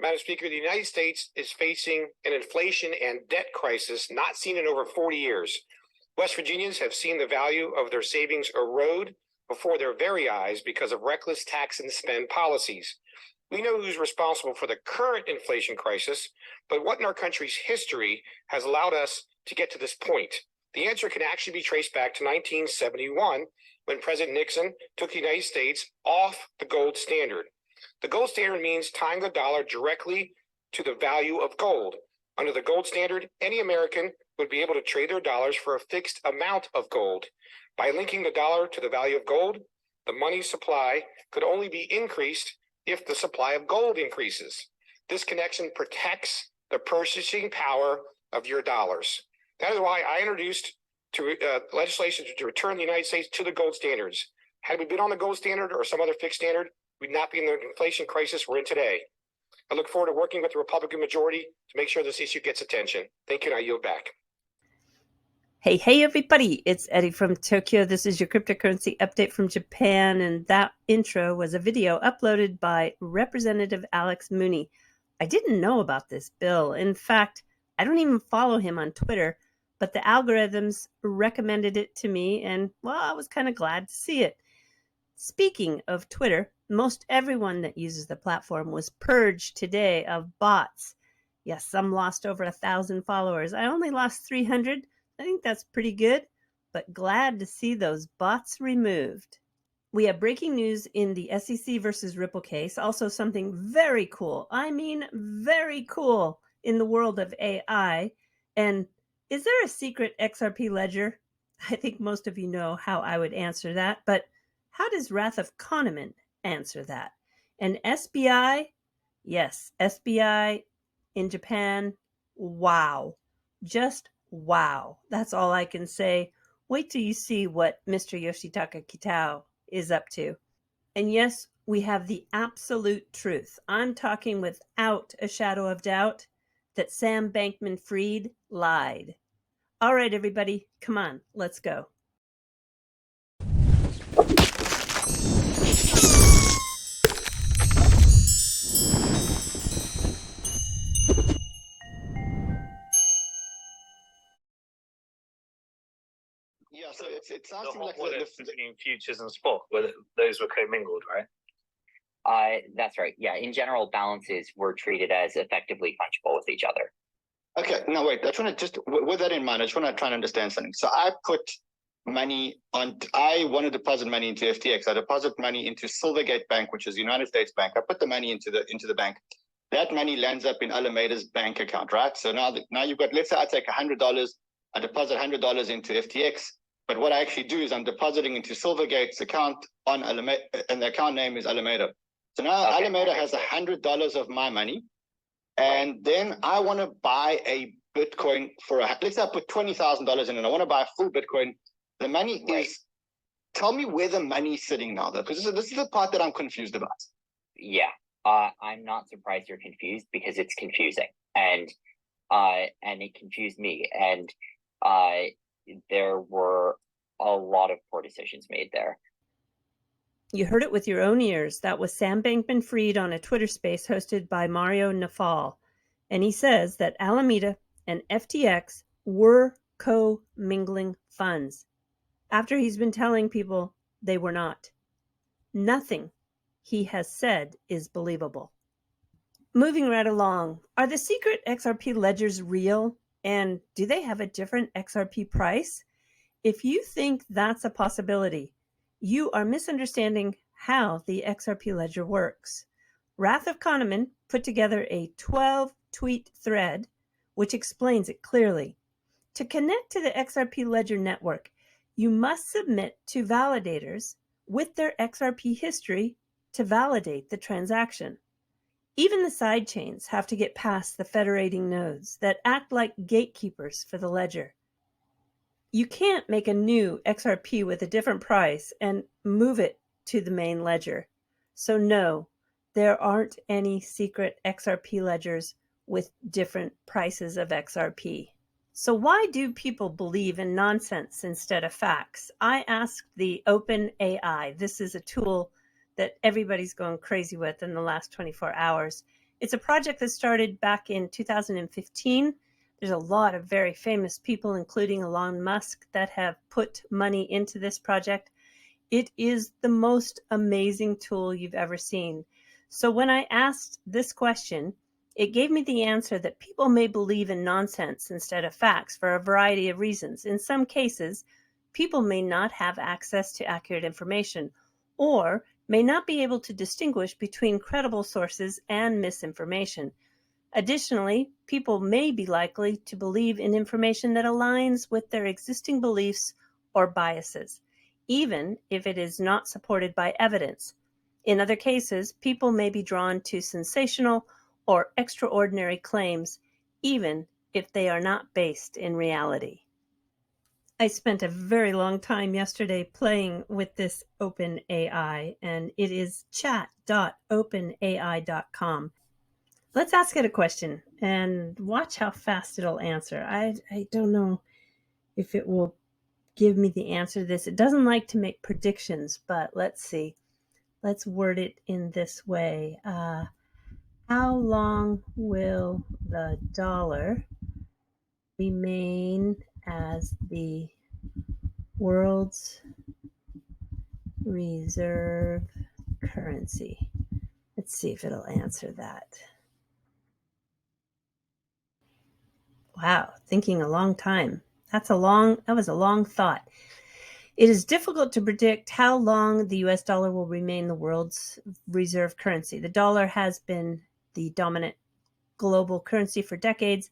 Madam Speaker, the United States is facing an inflation and debt crisis not seen in over 40 years. West Virginians have seen the value of their savings erode before their very eyes because of reckless tax and spend policies. We know who's responsible for the current inflation crisis, but what in our country's history has allowed us to get to this point? The answer can actually be traced back to 1971, when President Nixon took the United States off the gold standard. The gold standard means tying the dollar directly to the value of gold. Under the gold standard, any American would be able to trade their dollars for a fixed amount of gold. By linking the dollar to the value of gold, the money supply could only be increased if the supply of gold increases. This connection protects the purchasing power of your dollars. That is why I introduced legislation to return the United States to the gold standards. Had we been on the gold standard or some other fixed standard, we'd not be in the inflation crisis we're in today. I look forward to working with the Republican majority to make sure this issue gets attention. Thank you, and I yield back. Hey, everybody. It's Eddie from Tokyo. This is your cryptocurrency update from Japan, and that intro was a video uploaded by Representative Alex Mooney. I didn't know about this bill. In fact, I don't even follow him on Twitter, but the algorithms recommended it to me, and, well, I was kind of glad to see it. Speaking of Twitter, most everyone that uses the platform was purged today of bots. Yes, some lost over 1,000 followers. I only lost 300. I think that's pretty good, but glad to see those bots removed. We have breaking news in the SEC versus Ripple case. Also something very cool. I mean, very cool in the world of AI. And is there a secret XRP ledger? I think most of you know how I would answer that, but how does Wrath of Kahneman answer that? And SBI? Yes, SBI in Japan. Wow. Just wow. That's all I can say. Wait till you see what Mr. Yoshitaka Kitao is up to. And yes, we have the absolute truth. I'm talking without a shadow of doubt that Sam Bankman-Fried lied. All right, everybody, come on, let's go. Yeah, so it sounds to me like between futures and spot, where those were commingled, right? That's right. Yeah, in general, balances were treated as effectively fungible with each other. Okay, now wait, I just want to with that in mind, I just want to try and understand something. So I put money on, I want to deposit money into FTX. I deposit money into Silvergate Bank, which is a United States bank. I put the money into the bank. That money lands up in Alameda's bank account, right? So now you've got, let's say I take $100, I deposit $100 into FTX. But what I actually do is I'm depositing into Silvergate's account on Alameda, and the account name is Alameda. So now Alameda has $100 of my money, and then I want to buy a Bitcoin for let's say I put $20,000 in, and I want to buy a full Bitcoin. The money is. Tell me where the money's sitting now, though, because this is the part that I'm confused about. Yeah, I'm not surprised you're confused because it's confusing, and it confused me, and there were a lot of poor decisions made there. You heard it with your own ears. That was Sam Bankman-Fried on a Twitter space hosted by Mario Nafal. And he says that Alameda and FTX were co-mingling funds after he's been telling people they were not. Nothing he has said is believable. Moving right along, are the secret XRP ledgers real? And do they have a different XRP price? If you think that's a possibility, you are misunderstanding how the XRP ledger works. Wrath of Kahneman put together a 12-tweet thread which explains it clearly. To connect to the XRP ledger network, you must submit to validators with their XRP history to validate the transaction. Even the sidechains have to get past the federating nodes that act like gatekeepers for the ledger. You can't make a new XRP with a different price and move it to the main ledger. So no, there aren't any secret XRP ledgers with different prices of XRP. So why do people believe in nonsense instead of facts? I asked the OpenAI. This is a tool that everybody's going crazy with in the last 24 hours. It's a project that started back in 2015. There's a lot of very famous people, including Elon Musk, that have put money into this project. It is the most amazing tool you've ever seen. So when I asked this question, it gave me the answer that people may believe in nonsense instead of facts for a variety of reasons. In some cases, people may not have access to accurate information or may not be able to distinguish between credible sources and misinformation. Additionally, people may be likely to believe in information that aligns with their existing beliefs or biases, even if it is not supported by evidence. In other cases, people may be drawn to sensational or extraordinary claims, even if they are not based in reality. I spent a very long time yesterday playing with this OpenAI, and it is chat.openai.com. Let's ask it a question and watch how fast it'll answer. I don't know if it will give me the answer to this. It doesn't like to make predictions, but let's see. Let's word it in this way. How long will the dollar remain as the world's reserve currency? Let's see if it'll answer that. Wow, thinking a long time. That was a long thought. It is difficult to predict how long the US dollar will remain the world's reserve currency. The dollar has been the dominant global currency for decades,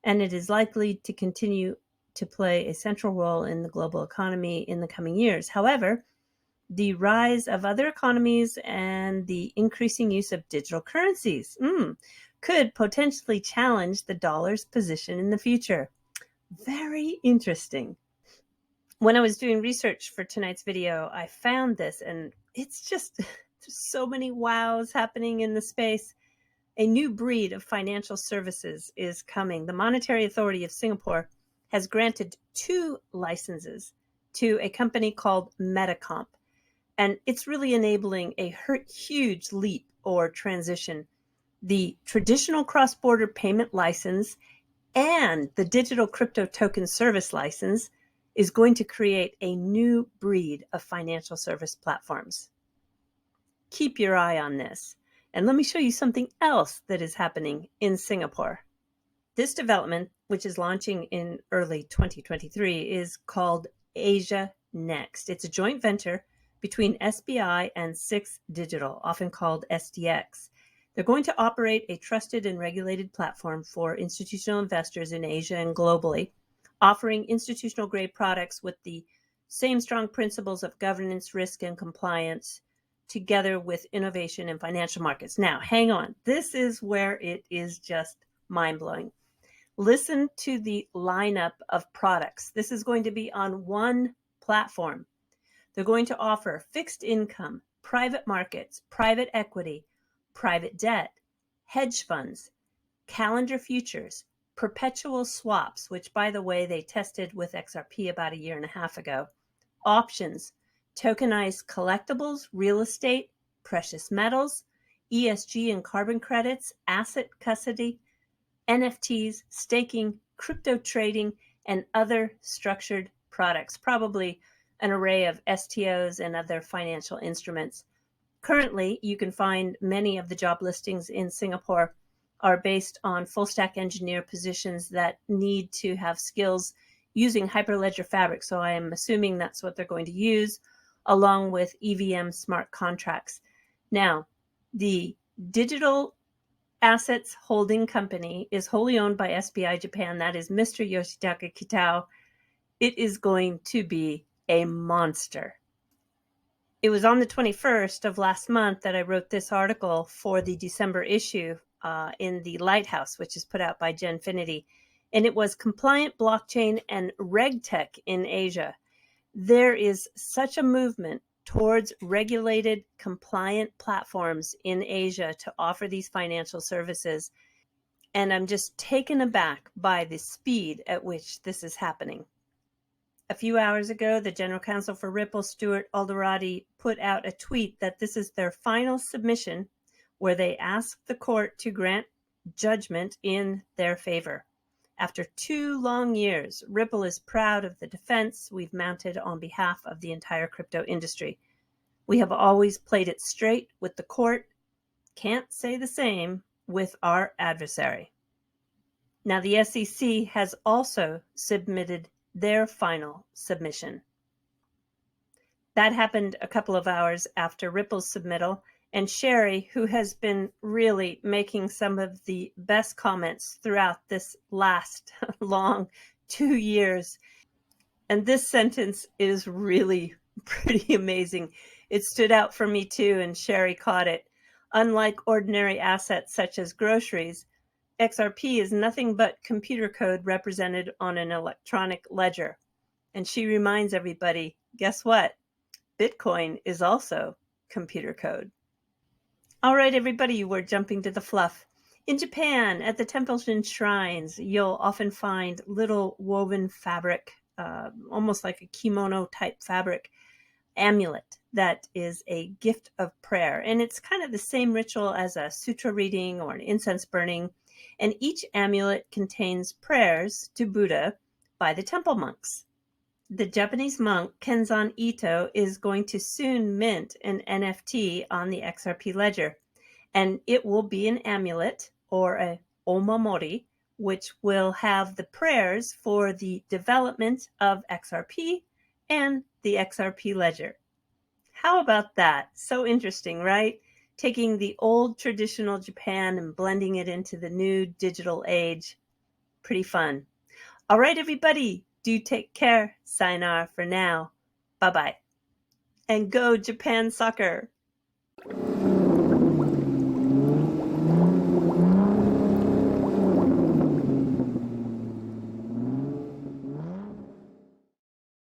and it is likely to continue to play a central role in the global economy in the coming years. However, the rise of other economies and the increasing use of digital currencies could potentially challenge the dollar's position in the future. Very interesting. When I was doing research for tonight's video, I found this, and it's just there's so many wows happening in the space. A new breed of financial services is coming. The Monetary Authority of Singapore has granted 2 licenses to a company called Metacomp, and it's really enabling a huge leap or transition. The traditional cross-border payment license and the digital crypto token service license is going to create a new breed of financial service platforms. Keep your eye on this. And let me show you something else that is happening in Singapore. This development, which is launching in early 2023, is called Asia Next. It's a joint venture between SBI and Six Digital, often called SDX. They're going to operate a trusted and regulated platform for institutional investors in Asia and globally, offering institutional-grade products with the same strong principles of governance, risk, and compliance, together with innovation in financial markets. Now, hang on. This is where it is just mind-blowing. Listen to the lineup of products. This is going to be on one platform. They're going to offer fixed income, private markets, private equity, private debt, hedge funds, calendar futures, perpetual swaps, which, by the way, they tested with XRP about 1.5 years ago, options, tokenized collectibles, real estate, precious metals, ESG and carbon credits, asset custody, NFTs, staking, crypto trading, and other structured products, probably an array of STOs and other financial instruments. Currently, you can find many of the job listings in Singapore are based on full stack engineer positions that need to have skills using Hyperledger Fabric. So I am assuming that's what they're going to use, along with EVM smart contracts. Now, the digital assets holding company is wholly owned by SBI Japan. That is Mr. Yoshitaka Kitao. It is going to be a monster. It was on the 21st of last month that I wrote this article for the December issue in the Lighthouse, which is put out by Genfinity. And it was compliant blockchain and RegTech in Asia. There is such a movement towards regulated, compliant platforms in Asia to offer these financial services. And I'm just taken aback by the speed at which this is happening. A few hours ago, the General Counsel for Ripple, Stuart Alderati, put out a tweet that this is their final submission where they asked the court to grant judgment in their favor. After 2 long years, Ripple is proud of the defense we've mounted on behalf of the entire crypto industry. We have always played it straight with the court. Can't say the same with our adversary. Now, the SEC has also submitted their final submission. That happened a couple of hours after Ripple's submittal, and Sherry, who has been really making some of the best comments throughout this last long 2 years. And this sentence is really pretty amazing. It stood out for me too, and Sherry caught it. Unlike ordinary assets such as groceries, XRP is nothing but computer code represented on an electronic ledger. And she reminds everybody, guess what? Bitcoin is also computer code. All right, everybody, we're jumping to the fluff. In Japan, at the temples and shrines, you'll often find little woven fabric, almost like a kimono type fabric amulet that is a gift of prayer. And it's kind of the same ritual as a sutra reading or an incense burning. And each amulet contains prayers to Buddha by the temple monks. The Japanese monk Kenzan Ito is going to soon mint an NFT on the XRP ledger, and it will be an amulet or a omamori, which will have the prayers for the development of XRP and the XRP ledger. How about that? So interesting, right? Taking the old traditional Japan and blending it into the new digital age. Pretty fun. All right, everybody, do take care. Sayonara for now. Bye-bye. And go Japan soccer.